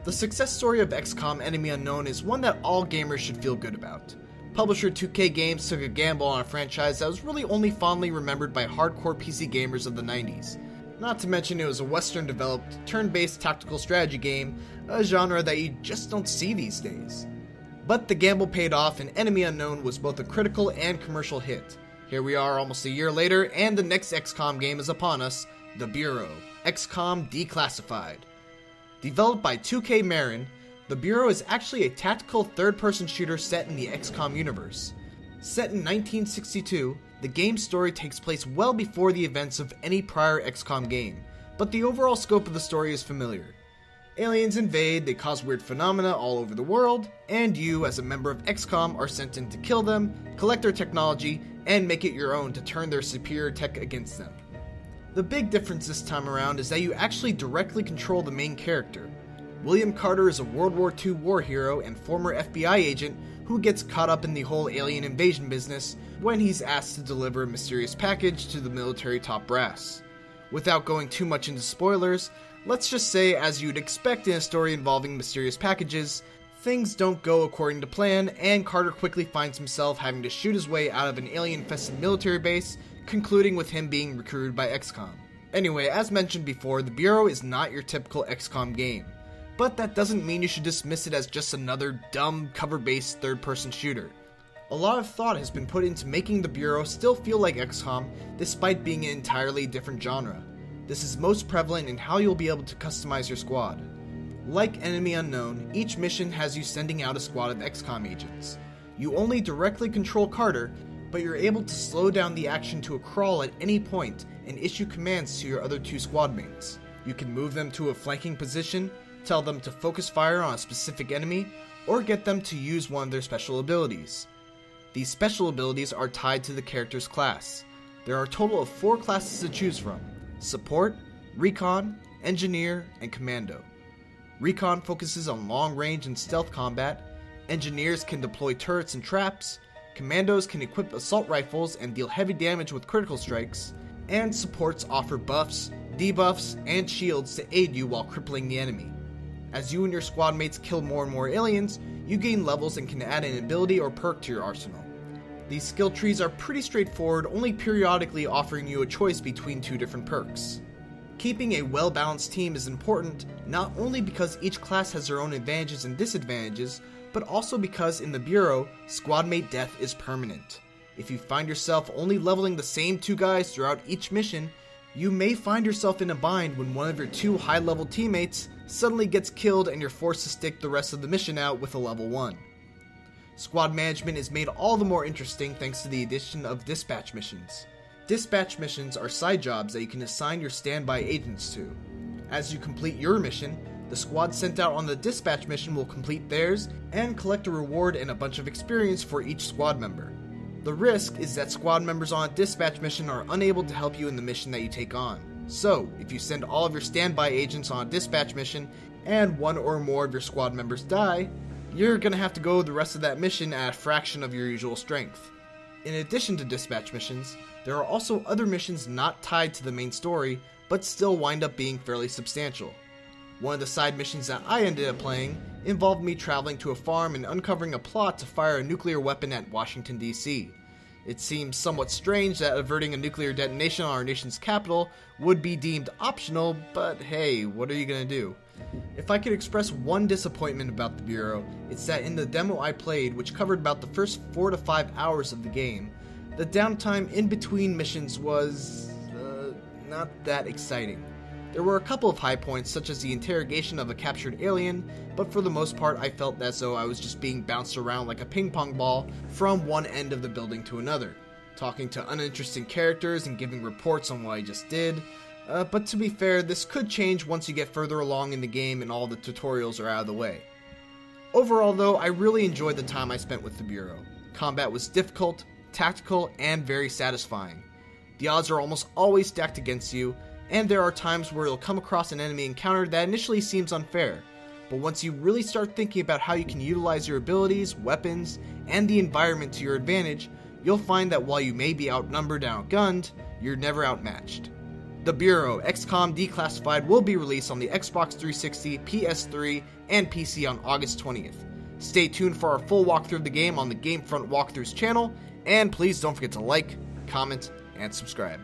The success story of XCOM Enemy Unknown is one that all gamers should feel good about. Publisher 2K Games took a gamble on a franchise that was really only fondly remembered by hardcore PC gamers of the 90s. Not to mention it was a Western-developed, turn-based tactical strategy game, a genre that you just don't see these days. But the gamble paid off, and Enemy Unknown was both a critical and commercial hit. Here we are almost a year later, and the next XCOM game is upon us, The Bureau, XCOM Declassified. Developed by 2K Marin, The Bureau is actually a tactical third-person shooter set in the XCOM universe. Set in 1962, the game's story takes place well before the events of any prior XCOM game, but the overall scope of the story is familiar. Aliens invade, they cause weird phenomena all over the world, and you, as a member of XCOM, are sent in to kill them, collect their technology, and make it your own to turn their superior tech against them. The big difference this time around is that you actually directly control the main character. William Carter is a World War II war hero and former FBI agent who gets caught up in the whole alien invasion business when he's asked to deliver a mysterious package to the military top brass. Without going too much into spoilers, let's just say, as you'd expect in a story involving mysterious packages, things don't go according to plan, and Carter quickly finds himself having to shoot his way out of an alien-infested military base, concluding with him being recruited by XCOM. Anyway, as mentioned before, The Bureau is not your typical XCOM game. But that doesn't mean you should dismiss it as just another dumb, cover-based third-person shooter. A lot of thought has been put into making The Bureau still feel like XCOM, despite being an entirely different genre. This is most prevalent in how you'll be able to customize your squad. Like Enemy Unknown, each mission has you sending out a squad of XCOM agents. You only directly control Carter, but you're able to slow down the action to a crawl at any point and issue commands to your other two squad mates. You can move them to a flanking position, tell them to focus fire on a specific enemy, or get them to use one of their special abilities. These special abilities are tied to the character's class. There are a total of 4 classes to choose from: Support, Recon, Engineer, and Commando. Recon focuses on long range and stealth combat, Engineers can deploy turrets and traps, Commandos can equip assault rifles and deal heavy damage with critical strikes, and Supports offer buffs, debuffs, and shields to aid you while crippling the enemy. As you and your squad mates kill more and more aliens, you gain levels and can add an ability or perk to your arsenal. These skill trees are pretty straightforward, only periodically offering you a choice between 2 different perks. Keeping a well-balanced team is important, not only because each class has their own advantages and disadvantages, but also because in the Bureau, squadmate death is permanent. If you find yourself only leveling the same 2 guys throughout each mission, you may find yourself in a bind when one of your 2 high-level teammates suddenly gets killed and you're forced to stick the rest of the mission out with a level 1. Squad management is made all the more interesting thanks to the addition of dispatch missions. Dispatch missions are side jobs that you can assign your standby agents to. As you complete your mission, the squad sent out on the dispatch mission will complete theirs and collect a reward and a bunch of experience for each squad member. The risk is that squad members on a dispatch mission are unable to help you in the mission that you take on. So, if you send all of your standby agents on a dispatch mission and 1 or more of your squad members die, you're gonna have to go the rest of that mission at a fraction of your usual strength. In addition to dispatch missions, there are also other missions not tied to the main story, but still wind up being fairly substantial. One of the side missions that I ended up playing involved me traveling to a farm and uncovering a plot to fire a nuclear weapon at Washington, D.C. It seems somewhat strange that averting a nuclear detonation on our nation's capital would be deemed optional, but hey, what are you gonna do? If I could express one disappointment about the Bureau, it's that in the demo I played, which covered about the first 4 to 5 hours of the game, the downtime in between missions was not that exciting. There were a couple of high points, such as the interrogation of a captured alien, but for the most part I felt as though I was just being bounced around like a ping pong ball from one end of the building to another, talking to uninteresting characters and giving reports on what I just did. But to be fair, this could change once you get further along in the game and all the tutorials are out of the way. Overall though, I really enjoyed the time I spent with the Bureau. Combat was difficult, tactical, and very satisfying. The odds are almost always stacked against you, and there are times where you'll come across an enemy encounter that initially seems unfair, but once you really start thinking about how you can utilize your abilities, weapons, and the environment to your advantage, you'll find that while you may be outnumbered and outgunned, you're never outmatched. The Bureau, XCOM Declassified, will be released on the Xbox 360, PS3, and PC on August 20th. Stay tuned for our full walkthrough of the game on the Gamefront Walkthroughs channel, and please don't forget to like, comment, and subscribe.